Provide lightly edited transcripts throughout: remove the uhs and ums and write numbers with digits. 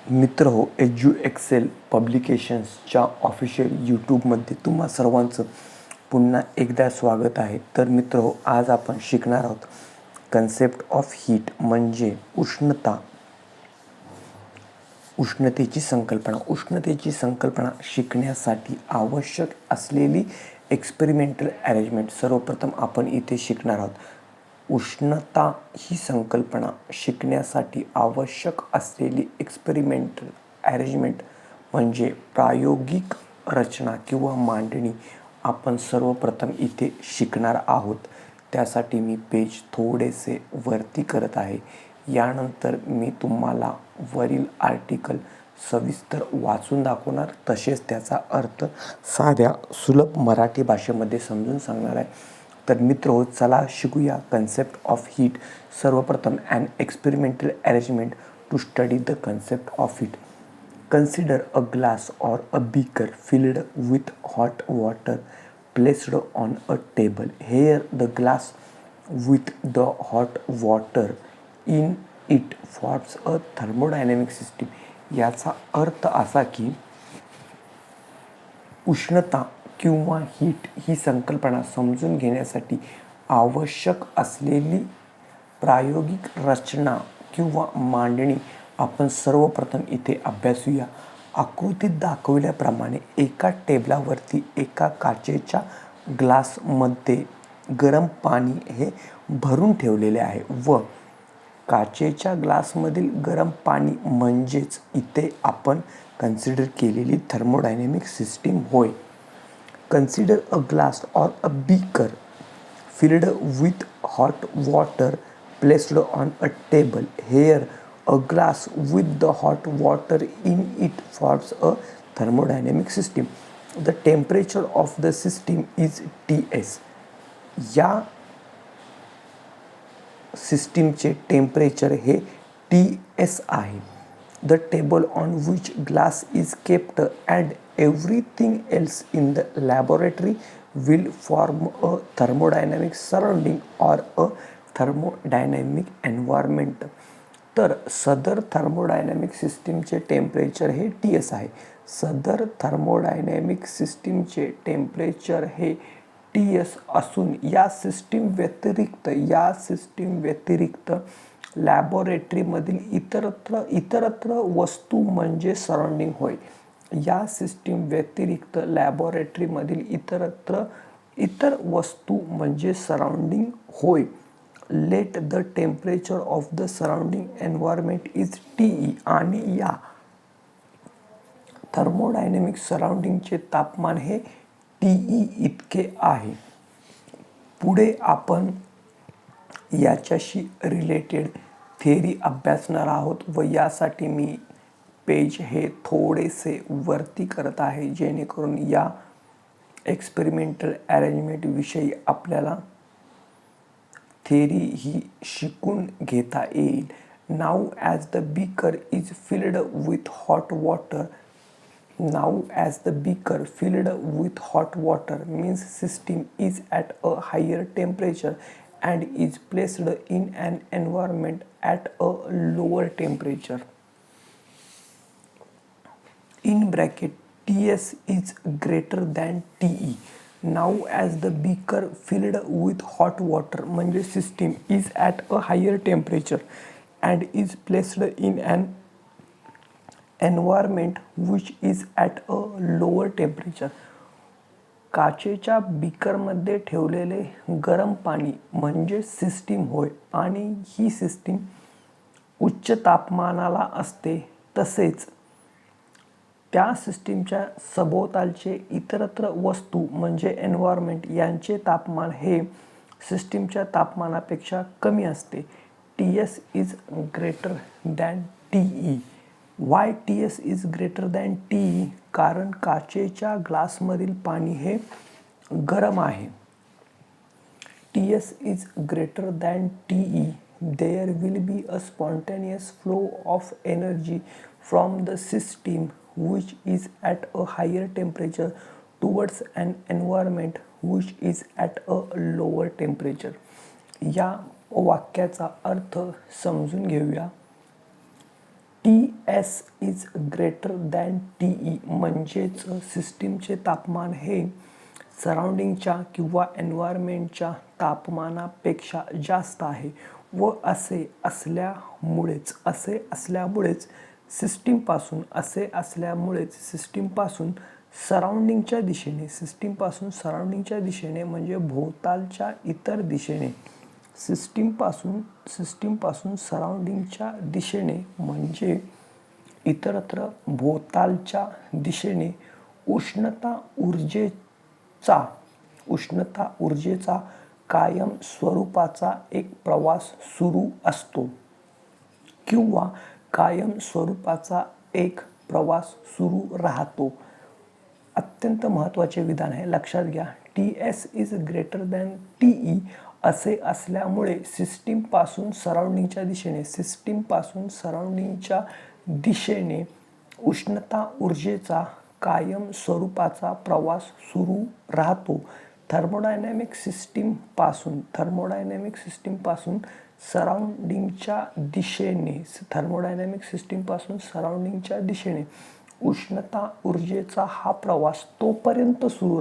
मित्र हो, edu Excel पब्लिकेशन्सच्या official यूट्यूबमध्ये तुम्हा सर्वांचं पुन्हा एकदा स्वागत आहे. तर मित्र हो, आज आपण शिकणार आहोत कन्सेप्ट ऑफ हीट म्हणजे उष्णतेची संकल्पना शिकण्यासाठी आवश्यक असलेली एक्सपेरिमेंटल अरेंजमेंट. सर्वप्रथम आपण इथे शिकणार आहोत उष्णता ही संकल्पना शिकण्यासाठी आवश्यक असलेली एक्सपेरिमेंटल अरेंजमेंट म्हणजे प्रायोगिक रचना किंवा मांडणी आपण सर्वप्रथम इथे शिकणार आहोत. त्यासाठी मी पेज थोडेसे वरती करत आहे. यानंतर मी तुम्हाला वरील आर्टिकल सविस्तर वाचून दाखवणार, तसेच त्याचा अर्थ साध्या सुलभ मराठी भाषेमध्ये समजून सांगणार आहे. तर मित्र चला शिकूया कन्सेप्ट ऑफ हीट. सर्वप्रथम an experimental arrangement to study the concept of heat. Consider a glass or a beaker filled with hot water placed on a table. Here the glass with the hot water in it forms a thermodynamic system. याचा अर्थ असा की उष्णता किंवा heat ही संकल्पना समजून घेण्यासाठी आवश्यक असलेली प्रायोगिक रचना किंवा मांडणी आपण सर्वप्रथम इथे अभ्यासूया. आकृतीत दाखवल्याप्रमाणे एका टेबलावरती एका काचेच्या ग्लासमध्ये गरम पाणी हे भरून ठेवलेले आहे व काचेच्या ग्लासमधील गरम पाणी म्हणजेच इथे आपण कन्सिडर केलेली थर्मोडायनेमिक सिस्टीम होय. Consider a glass or a beaker filled with hot water placed on a table. Here a glass with the hot water in it forms a thermodynamic system. The temperature of the system is Ts. या सिस्टीमचे temperature हे Ts आहे. The table on which glass is kept and everything else in the laboratory will form a thermodynamic surrounding or a thermodynamic environment. तर सदर thermodynamic सिस्टीमचे temperature हे Ts आहे. सदर थर्मोडायनॅमिक सिस्टीमचे टेम्परेचर हे Ts असून या सिस्टीम व्यतिरिक्त लॅबोरेटरीमधील इतरत्र वस्तू म्हणजे सराउंडिंग होय. या सिस्टीम व्यतिरिक्त लॅबोरेटरीमधील इतर वस्तू म्हणजे सराउंडिंग होय. Let the temperature of the surrounding environment is Te आणि या थर्मोडायनेमिक सराउंडिंगचे तापमान हे Te इतके आहे. पुढे आपण याच्याशी रिलेटेड थेरी अभ्यासणार आहोत व यासाठी मी पेज हे थोडेसे वरती करत आहे जेणेकरून या एक्सपेरिमेंटल अरेंजमेंट विषयी आपल्याला थेरी ही शिकून घेता येईल. Now as the beaker is filled with hot water. Now as the beaker filled with hot water means system is at a higher temperature and is placed in an environment at a lower temperature. In bracket Ts is greater than Te. Now as the beaker filled with hot water म्हणजे system is at a higher temperature and is placed in an environment which is at a lower temperature. काचेच्या बीकरमध्ये ठेवलेले गरम पाणी म्हणजे system होय आणि ही system उच्च तापमानाला असते. तसेच त्या सिस्टीमच्या सभोवतालचे इतरत्र वस्तू म्हणजे एन्व्हायरमेंट यांचे तापमान हे सिस्टीमच्या तापमानापेक्षा कमी असते. Ts is greater than Te. Why Ts is greater than Te? कारण काचेच्या ग्लासमधील पाणी हे गरम आहे. Ts is greater than Te. There will be a spontaneous flow of energy from the system which is at a higher temperature towards an environment which is at a lower temperature. या वाक्याचा अर्थ समजून घेऊया. T S is greater than TE म्हणजेच सिस्टीमचे तापमान हे सराउंडिंगच्या किंवा एन्व्हायरमेंटच्या तापमानापेक्षा जास्त आहे व असे असल्यामुळेच सिस्टीमपासून सराउंडिंगच्या दिशेने म्हणजे भोवतालच्या इतर दिशेने सिस्टीमपासून सराउंडिंगच्या दिशेने म्हणजे इतरत्र भोवतालच्या दिशेने उष्णता ऊर्जेचा कायम स्वरूपाचा एक प्रवास सुरू असतो किंवा कायम स्वरूपाचा एक प्रवास सुरू राहतो. अत्यंत महत्त्वाचे विधान आहे, लक्षात घ्या. TS is greater than TE असे असल्यामुळे सिस्टीमपासून सराउंडिंगच्या दिशेने उष्णता ऊर्जेचा कायम स्वरूपाचा प्रवास सुरू राहतो. थर्मोडायनॅमिक सिस्टीमपासून सराउंडिंगच्या दिशेने उष्णता ऊर्जेचा हा प्रवास तोपर्यंत सुरू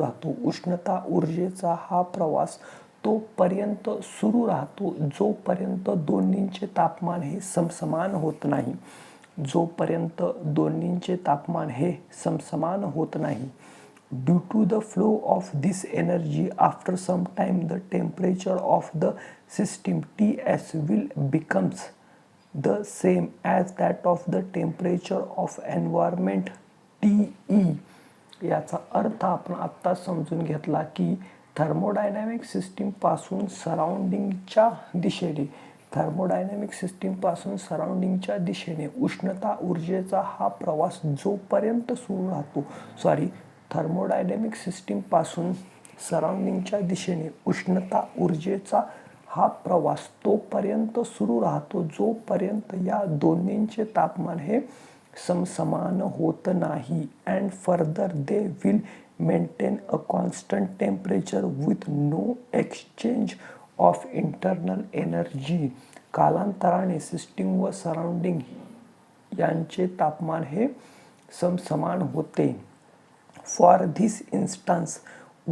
राहतो जोपर्यंत दोन्हींचे तापमान हे समसमान होत नाही. Due to the flow of this energy, after some time the temperature of the system TS will becomes the same as that of the temperature of environment TE. याचा अर्थ आपण आत्ता समजून घेतला की थर्मोडायनॅमिक सिस्टीमपासून सराउंडिंगच्या दिशेने उष्णता ऊर्जेचा हा प्रवास जोपर्यंत सुरू राहतो थर्मोडायनॅमिक सिस्टीमपासून सराउंडिंगच्या दिशेने उष्णता ऊर्जेचा हा प्रवास तोपर्यंत सुरू राहतो जोपर्यंत या दोन्हींचे तापमान हे समसमान होत नाही. And further they will maintain a constant temperature with no exchange of internal energy. कालांतराने सिस्टीम व सराउंडिंग यांचे तापमान हे समसमान होते. For this instance,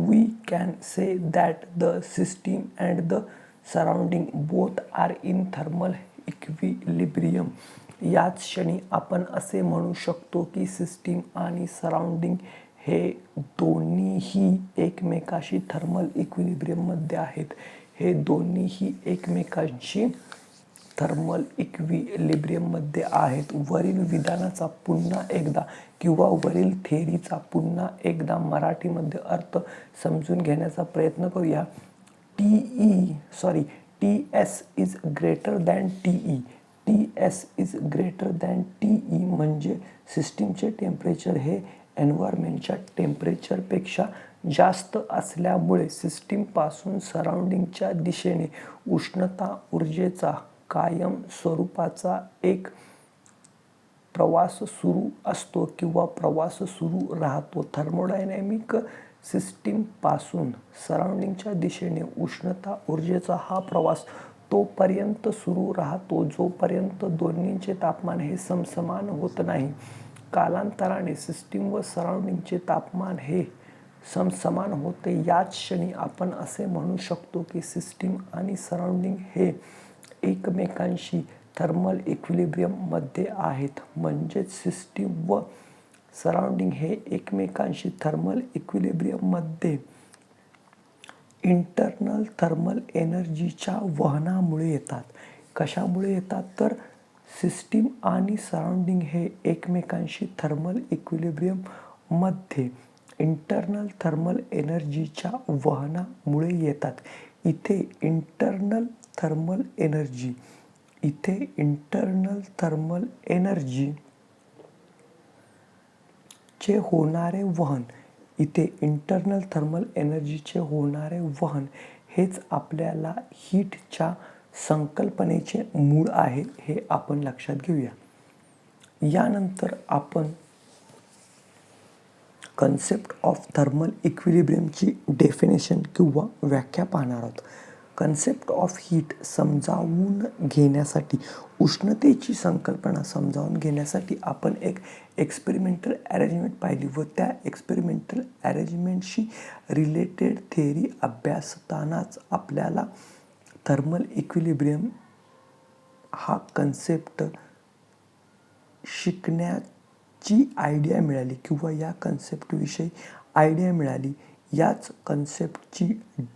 we can say that the system and the surrounding both are in thermal equilibrium. याच क्षणी आपण असे म्हणू शकतो की सिस्टीम आणि सराउंडिंग हे दोन्हीही एकमेकाशी थर्मल इक्विलिब्रियममध्ये आहेत. थर्मल इक्विलिब्रियममध्ये आहेत. वरील विधानाचा पुन्हा एकदा किंवा वरील थेअरीचा पुन्हा एकदा मराठीमध्ये अर्थ समजून घेण्याचा प्रयत्न करूया. TS is greater than TE म्हणजे सिस्टीमचे टेम्परेचर हे एन्व्हायरमेंटच्या टेम्परेचरपेक्षा जास्त असल्यामुळे सिस्टीमपासून सराउंडिंगच्या दिशेने उष्णता ऊर्जेचा कायम स्वरूपाचा एक प्रवास सुरू असतो किंवा प्रवास सुरू राहतो. थर्मोडायनॅमिक सिस्टीमपासून सराउंडिंगच्या दिशेने उष्णता ऊर्जेचा हा प्रवास तोपर्यंत सुरू राहतो जोपर्यंत दोन्हींचे तापमान हे समसमान होत नाही. कालांतराने सिस्टीम व सराउंडिंगचे तापमान हे समसमान होते. याच क्षणी आपण असे म्हणू शकतो की सिस्टीम आणि सराउंडिंग हे एकमेकांशी थर्मल इक्विलिब्रियममध्ये आहेत. म्हणजेच सिस्टीम व सराउंडिंग हे एकमेकांशी थर्मल इक्विलिब्रियममध्ये इंटरनल थर्मल एनर्जीच्या वहनामुळे येतात. कशामुळे येतात तर सिस्टीम आणि सराउंडिंग हे एकमेकांशी थर्मल इक्विलिब्रियममध्ये इंटरनल थर्मल एनर्जीच्या वहनामुळे येतात. इथे इंटरनल थर्मल एनर्जी चे होणारे वहन हेच आपल्याला हीटच्या संकल्पनेचे मूळ आहे हे आपण लक्षात घेऊया. यानंतर आपण कन्सेप्ट ऑफ थर्मल इक्विलिब्रियमची डेफिनेशन किंवा व्याख्या पाहणार आहोत. कन्सेप्ट ऑफ हीट समजावून घेण्यासाठी, उष्णतेची संकल्पना समजावून घेण्यासाठी आपण एक एक्सपेरिमेंटल अरेंजमेंट पाहिली व त्या एक्सपेरिमेंटल अरेंजमेंटशी रिलेटेड थेअरी अभ्यासतानाच आपल्याला थर्मल इक्विलिब्रियम हा कन्सेप्ट शिकण्याची आयडिया मिळाली किंवा या कन्सेप्टविषयी आयडिया मिळाली. याच कन्सेप्टची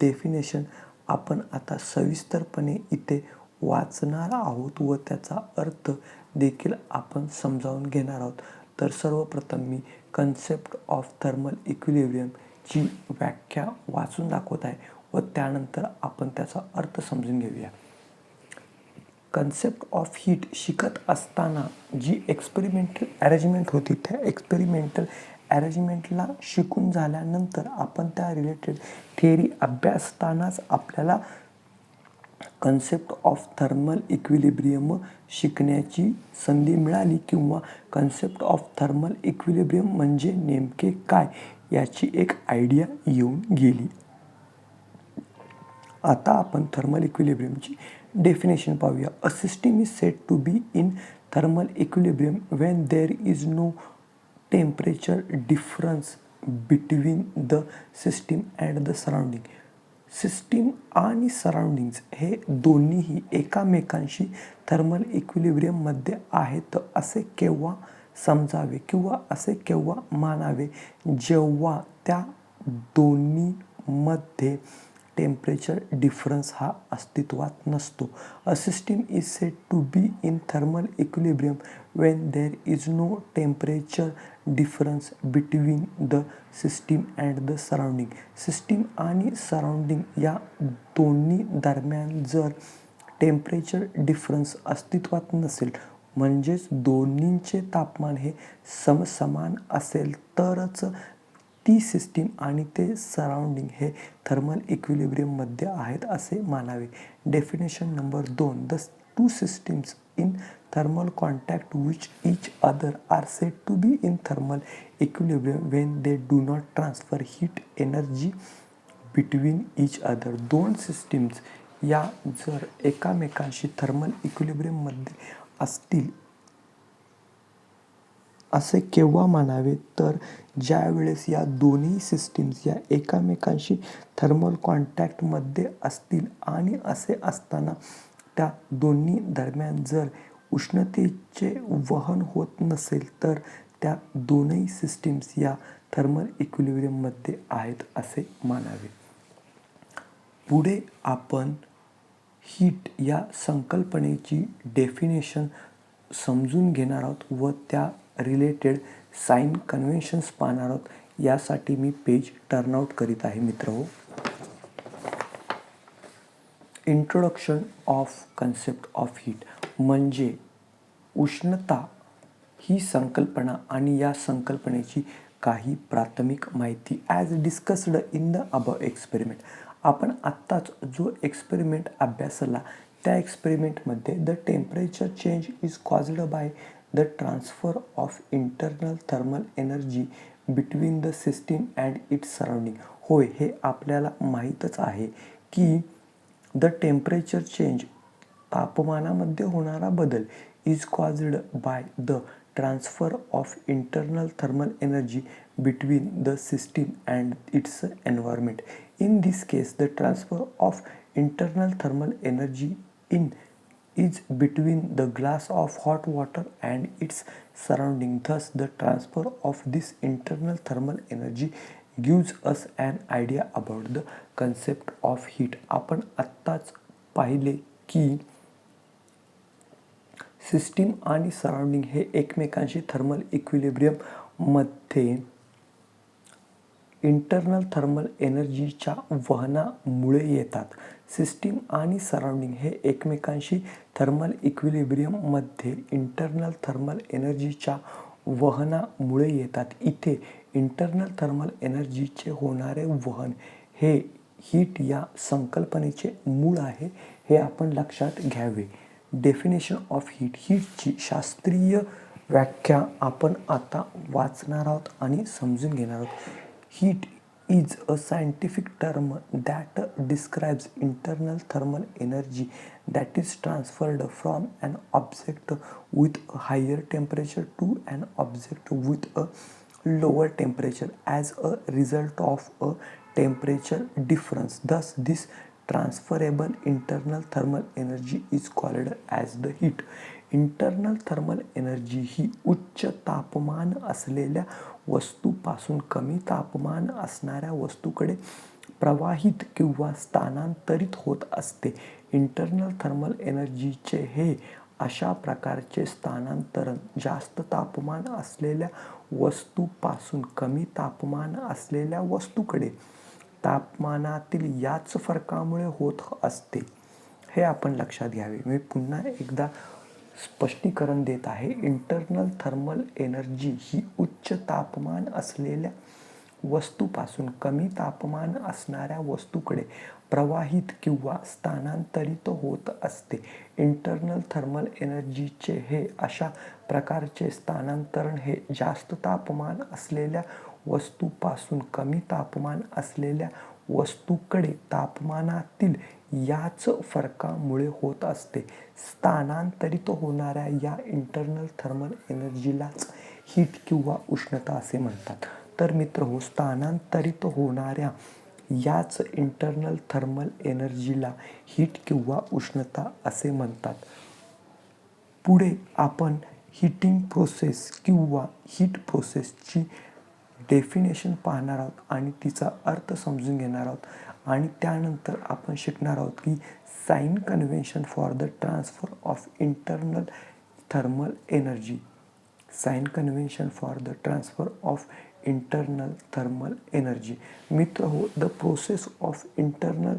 डेफिनेशन आपण आता सविस्तरपणे इथे वाचणार आहोत व त्याचा अर्थ देखील आपण समजावून घेणार आहोत. तर सर्वप्रथम मी कन्सेप्ट ऑफ थर्मल इक्विलिब्रियमची व्याख्या वाचून दाखवत आहे व त्यानंतर आपण त्याचा अर्थ समजून घेऊया. कन्सेप्ट ऑफ हीट शिकत असताना जी एक्सपेरिमेंटल अरेंजमेंट होती त्या एक्सपेरिमेंटल अरेंजमेंटला शिकून झाल्यानंतर आपण त्या रिलेटेड थेअरी अभ्यासतानाच आपल्याला कन्सेप्ट ऑफ थर्मल इक्विलिब्रियम शिकण्याची संधी मिळाली किंवा कन्सेप्ट ऑफ थर्मल इक्विलिब्रियम म्हणजे नेमके काय याची एक आयडिया येऊन गेली. आता आपण थर्मल इक्विलिब्रियमची डेफिनेशन पाहूया. A system is said to be in thermal equilibrium when there is no temperature difference between the system and the surrounding. System आणि सराउंडिंग्स हे दोन्हीही एकामेकांशी थर्मल इक्विलिब्रियममध्ये आहेत असे केव्हा समजावे किंवा असे केव्हा मानावे जेव्हा त्या दोन्हीमध्ये टेम्परेचर डिफरन्स हा अस्तित्वात नसतो. A system is said to be in thermal equilibrium when there is no temperature difference between the system and the surrounding. System आणि सराउंडिंग या दोन्ही दरम्यान जर टेम्परेचर डिफरन्स अस्तित्वात नसेल म्हणजेच दोन्हींचे तापमान हे समसमान असेल तरच ती सिस्टीम आणि ते सराउंडिंग हे थर्मल इक्विलिब्रियममध्ये आहेत असे मानावे. Definition number 2. The two systems in thermal contact which each other are said to be in thermal equilibrium when they do not transfer heat energy between each other. दोन systems या जर एकामेकांशी thermal इक्विलिब्रियममध्ये असतील असे केव्हा मानावे तर ज्या वेळेस या दोन्ही सिस्टीम्स या एकामेकांशी थर्मल कॉन्टॅक्टमध्ये असतील आणि असे असताना त्या दोन्ही दरम्यान जर उष्णतेचे वहन होत नसेल तर त्या दोनही सिस्टीम्स या थर्मल इक्विलिब्रियममध्ये आहेत असे मानावे. पुढे आपण हीट या संकल्पनेची डेफिनेशन समजून घेणार आहोत व त्या रिलेटेड साइन कन्व्हेन्शन्स पाहणार आहोत. यासाठी मी पेज टर्नआउट करीत आहे मित्रहो. Introduction of concept of heat म्हणजे उष्णता ही संकल्पना आणि या संकल्पनेची काही प्राथमिक माहिती. As discussed in the above experiment. आपण आत्ताच जो एक्सपेरिमेंट अभ्यासला त्या एक्सपेरिमेंटमध्ये the temperature change is caused by the transfer of internal thermal energy between the system and its surrounding. होय, हे आपल्याला माहीतच आहे की द टेम्परेचर चेंज तापमानामध्ये होणारा बदल is caused by the transfer of internal thermal energy between the system and it's environment. In this case the transfer of internal thermal energy is between the glass of hot water and its surrounding. Thus, the transfer of this internal thermal energy gives us an idea about the concept of heat. आपण आत्ताच पाहिले की system आणि surrounding हे एकमेकांशी thermal इक्विलिब्रियममध्ये internal thermal एनर्जीच्या वहनामुळे येतात. System आणि surrounding हे एकमेकांशी थर्मल इक्विलिब्रियममध्ये इंटरनल थर्मल एनर्जीच्या वहनामुळे येतात. इथे इंटरनल थर्मल एनर्जीचे होणारे वहन हे हीट या संकल्पनेचे मूळ आहे हे आपण लक्षात घ्यावे. Definition of heat. हीटची शास्त्रीय व्याख्या आपण आता वाचणार आहोत आणि समजून घेणार आहोत. Heat is a scientific term that describes internal thermal energy that is transferred from an object with a higher temperature to an object with a lower temperature as a result of a temperature difference. Thus, this transferable internal thermal energy is called as the heat. Internal thermal energy ही उच्च तापमान असलेल्या वस्तूपासून कमी तापमान असणाऱ्या वस्तूकडे प्रवाहित किंवा स्थानांतरित होत असते. इंटरनल थर्मल एनर्जीचे हे अशा प्रकारचे स्थानांतरण जास्त तापमान असलेल्या वस्तूपासून कमी तापमान असलेल्या वस्तूकडे तापमानातील याच फरकामुळे होत असते. हे आपण लक्षात घ्यावे. मी पुन्हा एकदा स्पष्टीकरण देत आहे. इंटरनल थर्मल एनर्जी ही उच्च तापमान असलेल्या वस्तूपासून कमी तापमान असणाऱ्या वस्तूकडे प्रवाहित किंवा स्थानांतरित होत असते. इंटरनल थर्मल एनर्जीचे हे अशा प्रकारचे स्थानांतरण हे जास्त तापमान असलेल्या वस्तूपासून कमी तापमान असलेल्या वस्तूकडे तापमानातील याच फरकामुळे होत असते. स्थानांतरित होणाऱ्या या इंटरनल थर्मल एनर्जीलाच हीट किंवा उष्णता असे म्हणतात. तर मित्रहो, स्थानांतरित होणाऱ्या याच इंटरनल थर्मल एनर्जीला हीट किंवा उष्णता असे म्हणतात. पुढे आपण हीटिंग प्रोसेस किंवा हीट प्रोसेसची डेफिनेशन पाहणार आहोत आणि तिचा अर्थ समजून घेणार आहोत. आणि त्यानंतर आपण शिकणार आहोत की sign convention for the transfer of internal thermal energy. Sign convention for the transfer of internal thermal energy. मित्र हो, the process of internal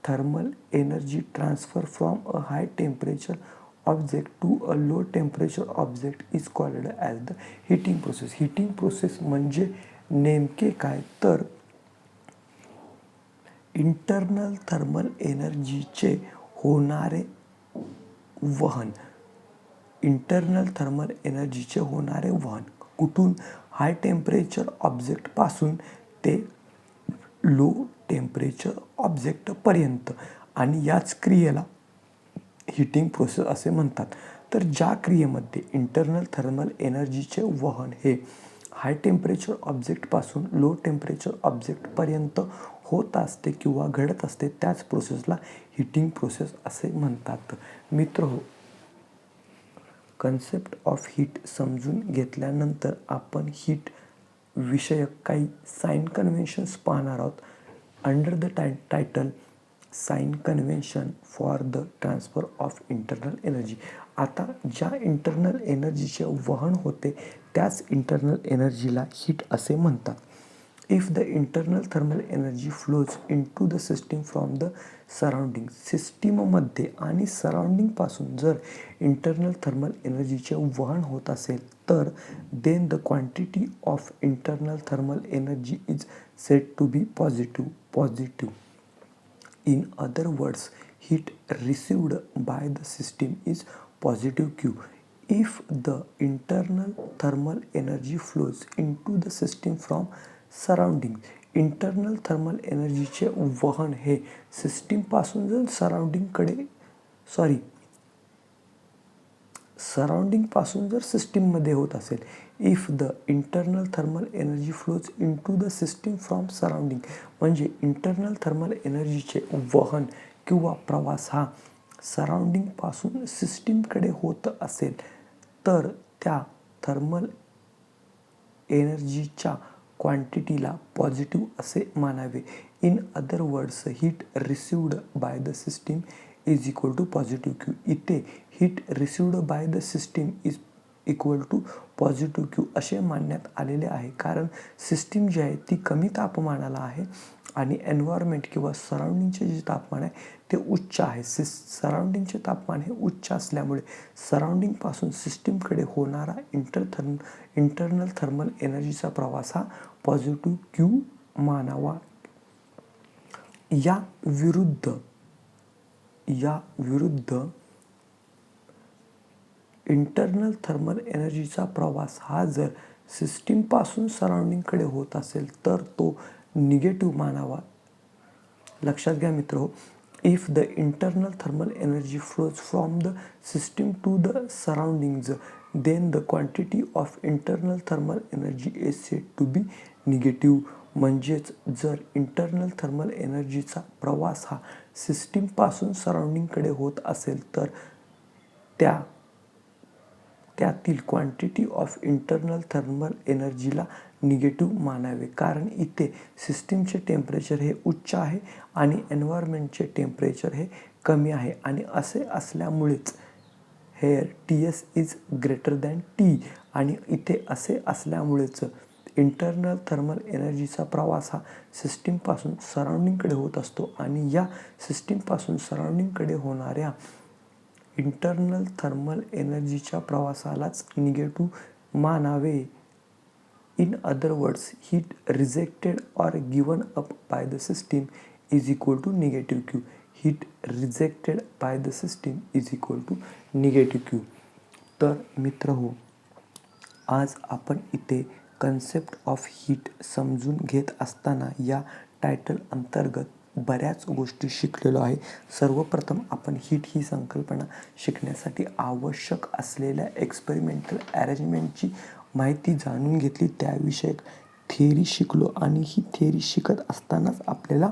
thermal energy transfer from a high temperature object to a low temperature object is called as the heating process. Heating process म्हणजे नेमके काय, तर internal thermal एनर्जीचे होणारे वहन. Internal thermal एनर्जीचे होणारे वहन कुठून? हाय टेम्परेचर ऑब्जेक्टपासून ते लो टेम्परेचर ऑब्जेक्टपर्यंत. आणि याच क्रियेला हीटिंग प्रोसेस असे म्हणतात. तर ज्या क्रियेमध्ये इंटरनल थर्मल एनर्जीचे वहन हे हाय टेम्परेचर ऑब्जेक्टपासून लो टेम्परेचर ऑब्जेक्टपर्यंत होत असते किंवा घडत असते, त्याच प्रोसेसला हीटिंग प्रोसेस असे म्हणतात. मित्रहो, कन्सेप्ट ऑफ हीट समजून घेतल्यानंतर आपण हीट विषयक काही साइन कन्व्हेन्शन्स पाहणार आहोत. Under the title sign convention for the transfer of internal energy. आता ज्या इंटरनल एनर्जीचे वहन होते त्याच इंटरनल एनर्जीला हीट असे म्हणतात. If the internal thermal energy flows in to the system from the surrounding. सिस्टीममध्ये आणि सराउंडिंगपासून जर इंटरनल थर्मल एनर्जीचे वहन होत असेल तर then the quantity of internal thermal energy is said to be positive. In other words, heat received by the system is positive Q. If the internal thermal energy flows into the system from surrounding. Internal thermal एनर्जीचे वहन हे सिस्टीमपासून जर सराउंडिंगपासून जर सिस्टीममध्ये होत असेल. If the internal thermal energy flows in to the system from surrounding, म्हणजे इंटरनल थर्मल एनर्जीचे वहन किंवा प्रवास हा सराउंडिंगपासून सिस्टीमकडे होत असेल तर त्या थर्मल एनर्जीच्या क्वांटिटीला पॉझिटिव्ह असे मानावे. In other words, heat received by the system is equal to positive Q. इथे heat received by the system is equal to positive Q असे मानण्यात आलेले आहे. कारण सिस्टीम जी आहे ती कमी तापमानाला आहे आणि एन्व्हायरमेंट किंवा सराउंडिंगचे जे तापमान आहे ते उच्च आहे. सराउंडिंगचे तापमान हे उच्च असल्यामुळे सराउंडिंगपासून सिस्टीमकडे होणारा इंटरनल थर्मल एनर्जीचा प्रवास हा पॉझिटिव्ह क्यू मानावा. या विरुद्ध इंटरनल थर्मल एनर्जीचा प्रवास हा जर सिस्टीमपासून सराउंडिंगकडे होत असेल तर तो निगेटिव्ह मानावा. लक्षात घ्या मित्र, if the internal thermal energy flows from the system to the surroundings then the quantity of internal thermal energy is said to be negative. म्हणजेच जर इंटरनल थर्मल एनर्जीचा प्रवास हा सिस्टीमपासून सराउंडिंगकडे होत असेल तर त्यातील क्वांटिटी ऑफ इंटरनल थर्मल एनर्जीला निगेटिव्ह मानावे. कारण इथे सिस्टीमचे टेम्परेचर हे उच्च आहे आणि एन्व्हायरमेंटचे टेम्परेचर हे कमी आहे आणि असे असल्यामुळेच hair TS is greater than T आणि इथे असे असल्यामुळेच इंटरनल थर्मल एनर्जीचा प्रवास हा सिस्टीमपासून सराउंडिंगकडे होत असतो आणि या सिस्टीमपासून सराउंडिंगकडे होणाऱ्या इंटरनल थर्मल एनर्जीच्या प्रवासालाच निगेटिव्ह मानावे. In other words, heat rejected or given up by the system is equal to negative Q. Heat rejected by the system is equal to negative Q. तर मित्र हो, आज आपण इथे कन्सेप्ट ऑफ हीट समजून घेत असताना या टायटल अंतर्गत बऱ्याच गोष्टी शिकलेलो आहे. सर्वप्रथम आपण हीट ही संकल्पना शिकण्यासाठी आवश्यक असलेल्या एक्सपेरिमेंटल अरेंजमेंटची माहिती जाणून घेतली, त्याविषयक थेअरी शिकलो आणि ही थेअरी शिकत असतानाच आपल्याला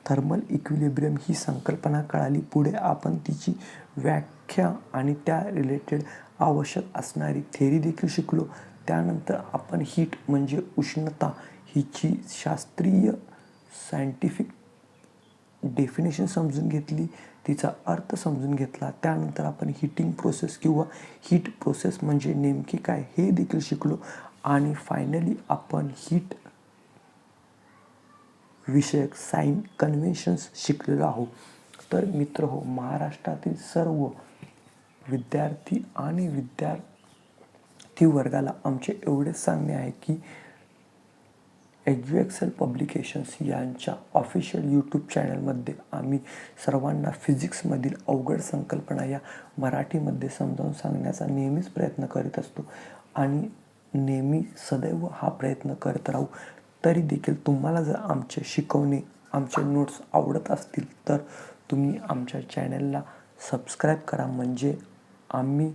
थर्मल इक्विलिब्रियम ही संकल्पना कळाली. पुढे आपण तिची व्याख्या आणि त्या रिलेटेड आवश्यक असणारी थेअरी देखील शिकलो. त्यानंतर आपण हीट म्हणजे उष्णता हिची शास्त्रीय सायंटिफिक डेफिनेशन समजून घेतली, तिचा अर्थ समजून घेतला. त्यानंतर आपण हीटिंग प्रोसेस किंवा हीट प्रोसेस म्हणजे नेमकी काय हे देखील शिकलो आणि फायनली आपण हीट विषयक साइन कन्व्हेन्शन्स शिकलेलो आहोत. तर मित्र हो, महाराष्ट्रातील सर्व विद्यार्थी आणि विद्यार्थी वर्गाला आमचे एवढेच सांगणे आहे की एज्युएक्सेल पब्लिकेशन्स यांच्या ऑफिशियल यूट्यूब चॅनलमध्ये आम्ही सर्वांना फिजिक्समधील अवघड संकल्पना या मराठीमध्ये समजावून सांगण्याचा नेहमीच प्रयत्न करीत असतो आणि नेहमी सदैव हा प्रयत्न करत राहू. तरी देखील तुम्हाला जर आमचे शिकवणे, आमचे नोट्स आवडत असतील तर तुम्ही आमच्या चॅनलला सबस्क्राईब करा. म्हणजे आम्ही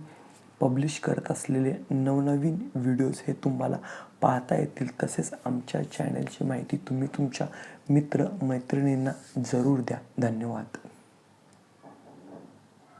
पब्लिश करत असलेले नवनवीन व्हिडिओज हे तुम्हाला पाहता येतील. तसेच आमच्या चॅनलची माहिती तुम्ही तुमच्या मित्र मैत्रिणींना जरूर द्या. धन्यवाद.